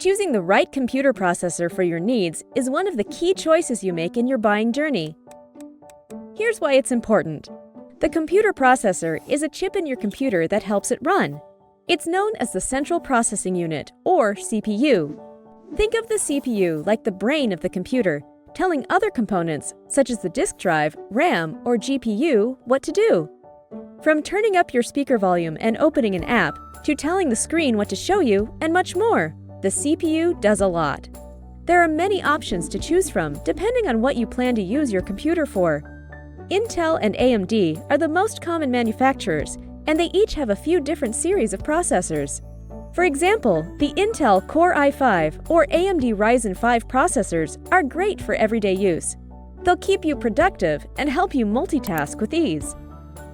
Choosing the right computer processor for your needs is one of the key choices you make in your buying journey. Here's why it's important. The computer processor is a chip in your computer that helps it run. It's known as the Central Processing Unit, or CPU. Think of the CPU like the brain of the computer, telling other components, such as the disk drive, RAM, or GPU, what to do. From turning up your speaker volume and opening an app, to telling the screen what to show you, and much more, the CPU does a lot. There are many options to choose from depending on what you plan to use your computer for. Intel and AMD are the most common manufacturers, and they each have a few different series of processors. For example, the Intel Core i5 or AMD Ryzen 5 processors are great for everyday use. They'll keep you productive and help you multitask with ease.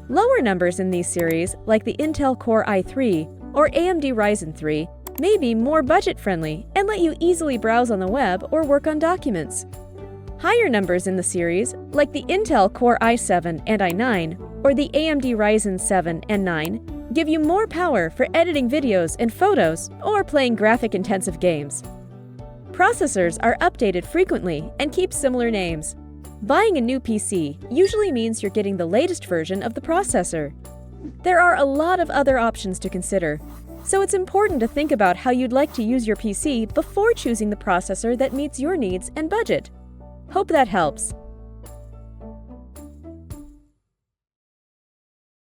Lower numbers in these series, like the Intel Core i3 or AMD Ryzen 3, may be more budget-friendly and let you easily browse on the web or work on documents. Higher numbers in the series, like the Intel Core i7 and i9 or the AMD Ryzen 7 and 9, give you more power for editing videos and photos or playing graphic-intensive games. Processors are updated frequently and keep similar names. Buying a new PC usually means you're getting the latest version of the processor. There are a lot of other options to consider, so it's important to think about how you'd like to use your PC before choosing the processor that meets your needs and budget. Hope that helps.